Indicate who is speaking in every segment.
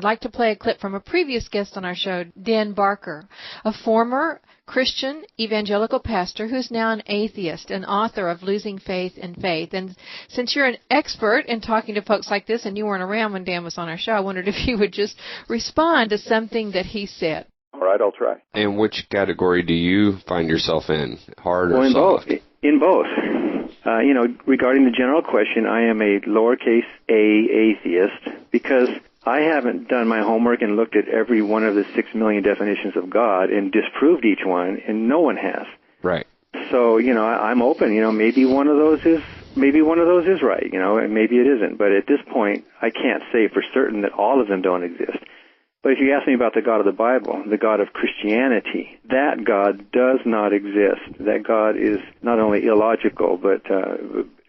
Speaker 1: I'd like to play a clip from a previous guest on our show, Dan Barker, a former Christian evangelical pastor who's now an atheist, an author of Losing Faith in Faith. And since you're an expert in talking to folks like this, and you weren't around when Dan was on our show, I wondered if you would just respond to something that he said.
Speaker 2: All right, I'll try.
Speaker 3: And which category do you find yourself in, hard or soft?
Speaker 2: In both. Regarding the general question, I am a lowercase a atheist because I haven't done my homework and looked at every one of the 6 million definitions of God and disproved each one, and no one has.
Speaker 3: Right.
Speaker 2: So, I'm open. Maybe one of those is right, and maybe it isn't. But at this point, I can't say for certain that all of them don't exist. But if you ask me about the God of the Bible, the God of Christianity, that God does not exist. That God is not only illogical, but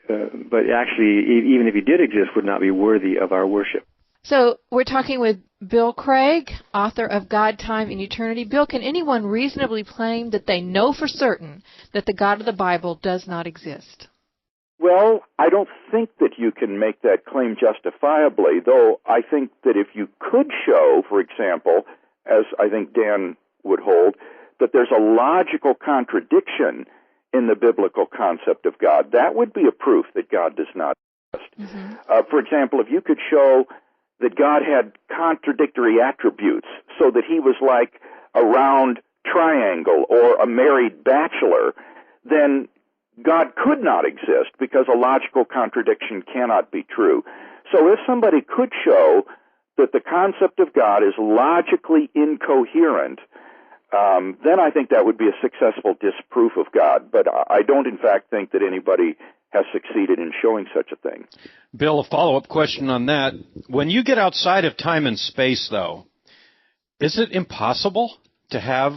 Speaker 2: actually, even if he did exist, would not be worthy of our worship.
Speaker 1: So we're talking with Bill Craig, author of God, Time, and Eternity. Bill, can anyone reasonably claim that they know for certain that the God of the Bible does not exist?
Speaker 4: Well, I don't think that you can make that claim justifiably, though I think that if you could show, for example, as I think Dan would hold, that there's a logical contradiction in the biblical concept of God, that would be a proof that God does not exist. Mm-hmm. For example, if you could show that God had contradictory attributes, so that he was like a round triangle or a married bachelor, then God could not exist because a logical contradiction cannot be true. So if somebody could show that the concept of God is logically incoherent, then I think that would be a successful disproof of God. But I don't, in fact, think that anybody has succeeded in showing such a thing.
Speaker 5: Bill, a follow-up question on that. When you get outside of time and space, though, is it impossible to have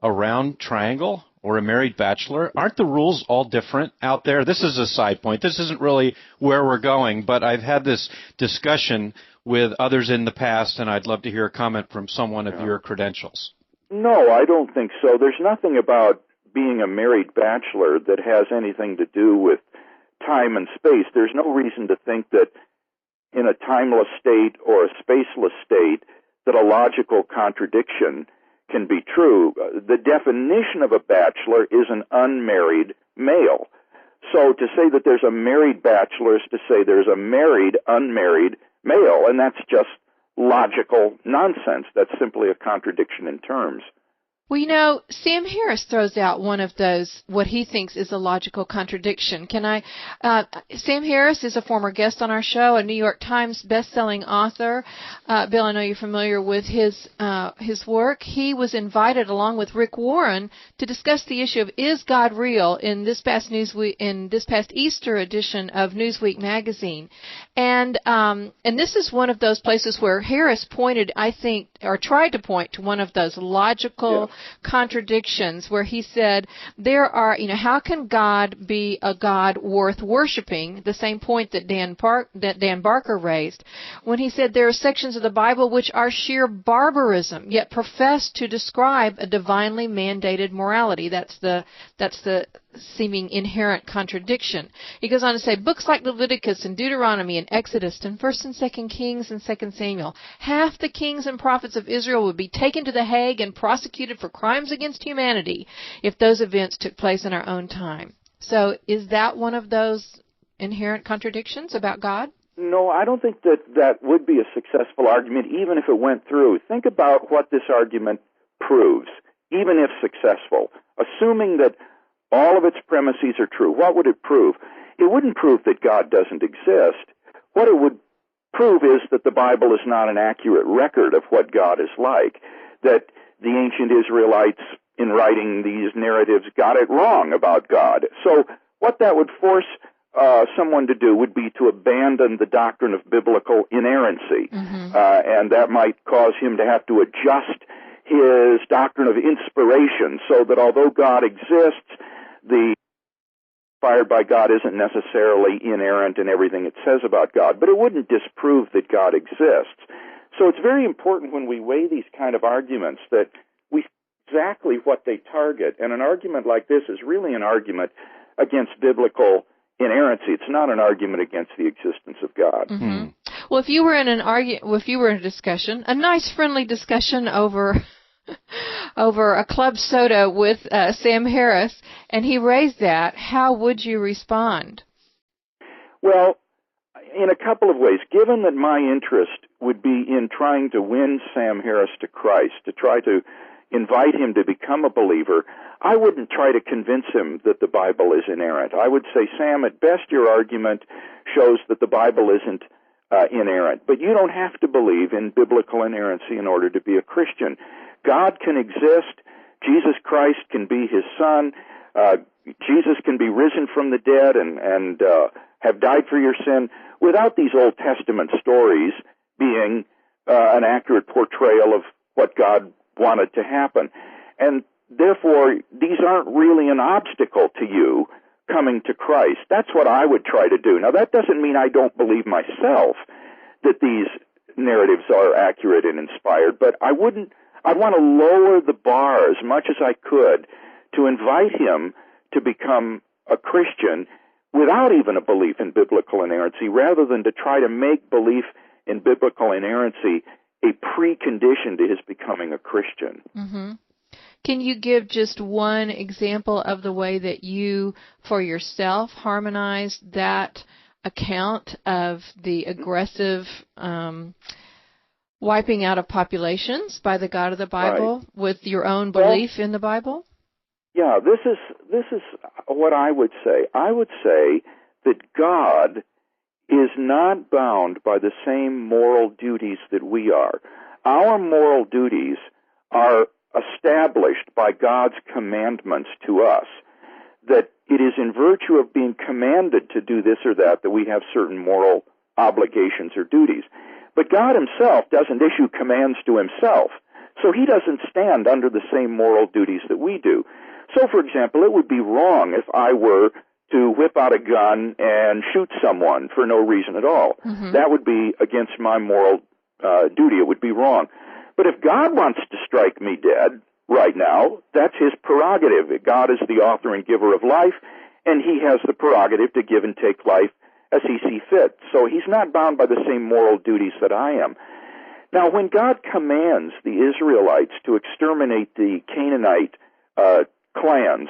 Speaker 5: a round triangle or a married bachelor? Aren't the rules all different out there? This is a side point. This isn't really where we're going, but I've had this discussion with others in the past, and I'd love to hear a comment from someone of your credentials.
Speaker 4: No, I don't think so. There's nothing about being a married bachelor that has anything to do with time and space. There's no reason to think that in a timeless state or a spaceless state that a logical contradiction can be true. The definition of a bachelor is an unmarried male. So to say that there's a married bachelor is to say there's a married, unmarried male, and that's just logical nonsense. That's simply a contradiction in terms.
Speaker 1: Well, Sam Harris throws out one of those, what he thinks is a logical contradiction. Sam Harris is a former guest on our show, a New York Times best-selling author. Bill, I know you're familiar with his work. He was invited, along with Rick Warren, to discuss the issue of is God real in this past Easter edition of Newsweek magazine. And this is one of those places where Harris pointed, I think, or tried to point to one of those logical contradictions where he said there are, how can God be a God worth worshiping? The same point that Dan Barker raised when he said there are sections of the Bible which are sheer barbarism, yet profess to describe a divinely mandated morality. That's the seeming inherent contradiction. He goes on to say books like Leviticus and Deuteronomy and Exodus and 1st and 2nd Kings and 2nd Samuel, half the kings and prophets of Israel would be taken to the Hague and prosecuted for crimes against humanity if those events took place in our own time. So is that one of those inherent contradictions about God?
Speaker 4: No, I don't think that would be a successful argument, even if it went through. Think about what this argument proves, even if successful. Assuming that all of its premises are true, what would it prove? It wouldn't prove that God doesn't exist. What it would prove is that the Bible is not an accurate record of what God is like, that the ancient Israelites, in writing these narratives, got it wrong about God. So what that would force someone to do would be to abandon the doctrine of biblical inerrancy, and that might cause him to have to adjust his doctrine of inspiration so that although God exists, the inspired by God isn't necessarily inerrant in everything it says about God, but it wouldn't disprove that God exists. So it's very important when we weigh these kind of arguments that we see exactly what they target, and an argument like this is really an argument against biblical inerrancy. It's not an argument against the existence of God.
Speaker 1: Mm-hmm. Well, if you were in if you were in a discussion, a nice friendly discussion over a club soda with Sam Harris, and he raised that, how would you respond?
Speaker 4: Well, in a couple of ways. Given that my interest would be in trying to win Sam Harris to Christ, to try to invite him to become a believer, I wouldn't try to convince him that the Bible is inerrant. I would say, Sam, at best your argument shows that the Bible isn't inerrant, but you don't have to believe in biblical inerrancy in order to be a Christian. God can exist. Jesus Christ can be his son. Jesus can be risen from the dead and have died for your sin without these Old Testament stories being an accurate portrayal of what God wanted to happen. And therefore, these aren't really an obstacle to you coming to Christ. That's what I would try to do. Now, that doesn't mean I don't believe myself that these narratives are accurate and inspired, but I'd want to lower the bar as much as I could to invite him to become a Christian without even a belief in biblical inerrancy, rather than to try to make belief in biblical inerrancy a precondition to his becoming a Christian.
Speaker 1: Mm-hmm. Can you give just one example of the way that you, for yourself, harmonized that account of the aggressive wiping out of populations by the God of the Bible with your own belief in the Bible?
Speaker 4: Yeah, this is what I would say. I would say that God is not bound by the same moral duties that we are. Our moral duties are established by God's commandments to us, that it is in virtue of being commanded to do this or that we have certain moral obligations or duties. But God himself doesn't issue commands to himself, so he doesn't stand under the same moral duties that we do. So, for example, it would be wrong if I were to whip out a gun and shoot someone for no reason at all. Mm-hmm. That would be against my moral duty. It would be wrong. But if God wants to strike me dead right now, that's his prerogative. God is the author and giver of life, and he has the prerogative to give and take life as he sees fit. So he's not bound by the same moral duties that I am. Now, when God commands the Israelites to exterminate the Canaanite clans,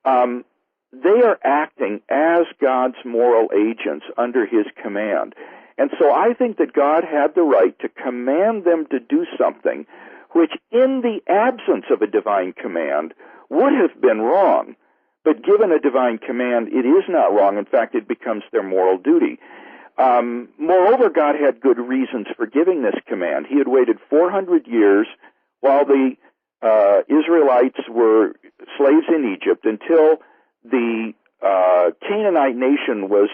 Speaker 4: they are acting as God's moral agents under his command. And so I think that God had the right to command them to do something which, in the absence of a divine command, would have been wrong. But given a divine command, it is not wrong. In fact, it becomes their moral duty. Moreover, God had good reasons for giving this command. He had waited 400 years while the Israelites were slaves in Egypt until the Canaanite nation was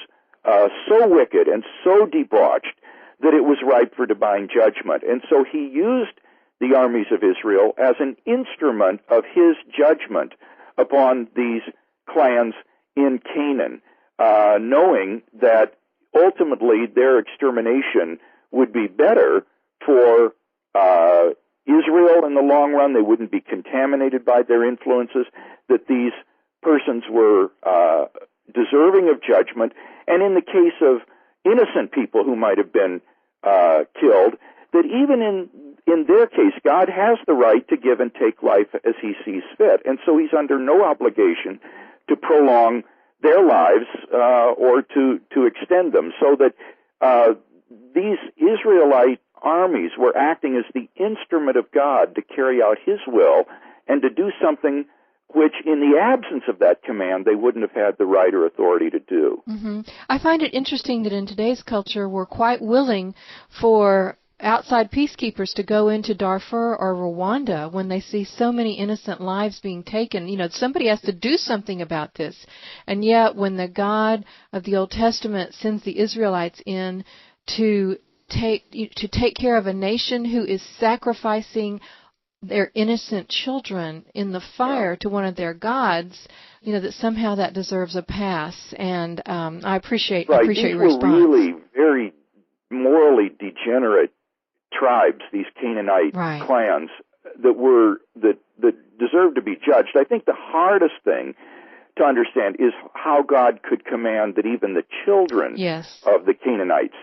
Speaker 4: so wicked and so debauched that it was ripe for divine judgment. And so he used the armies of Israel as an instrument of his judgment upon these clans in Canaan, knowing that ultimately their extermination would be better for Israel in the long run. They wouldn't be contaminated by their influences, that these persons were deserving of judgment, and in the case of innocent people who might have been killed, that even in their case, God has the right to give and take life as he sees fit. And so he's under no obligation to prolong their lives or to extend them, so that these Israelite armies were acting as the instrument of God to carry out his will and to do something which, in the absence of that command, they wouldn't have had the right or authority to do.
Speaker 1: Mm-hmm. I find it interesting that in today's culture, we're quite willing for outside peacekeepers to go into Darfur or Rwanda when they see so many innocent lives being taken. You know, somebody has to do something about this. And yet, when the God of the Old Testament sends the Israelites in to take care of a nation who is sacrificing their innocent children in the fire to one of their gods, you know, that somehow that deserves a pass. And I appreciate your response.
Speaker 4: These were really very morally degenerate tribes, these Canaanite clans, that deserved to be judged. I think the hardest thing to understand is how God could command that even the children of the Canaanites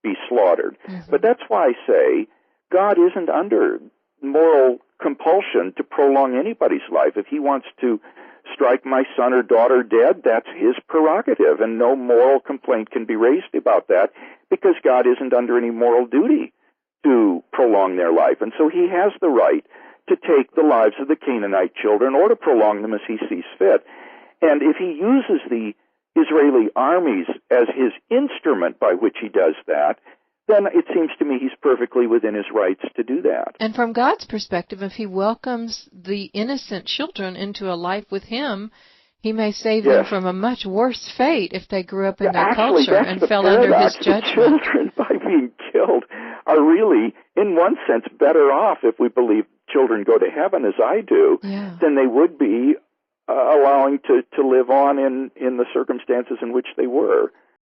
Speaker 4: be slaughtered.
Speaker 1: Mm-hmm.
Speaker 4: But that's why I say God isn't under moral compulsion to prolong anybody's life. If he wants to strike my son or daughter dead, that's his prerogative, and no moral complaint can be raised about that because God isn't under any moral duty to prolong their life. And so he has the right to take the lives of the Canaanite children or to prolong them as he sees fit. And if he uses the Israeli armies as his instrument by which he does that, then it seems to me he's perfectly within his rights to do that.
Speaker 1: And from God's perspective, if he welcomes the innocent children into a life with him, he may save them from a much worse fate if they grew up in their culture and fell under his judgment.
Speaker 4: The children, by being killed, are really, in one sense, better off if we believe children go to heaven, as I do, than they would be allowing to live on in the circumstances in which they were.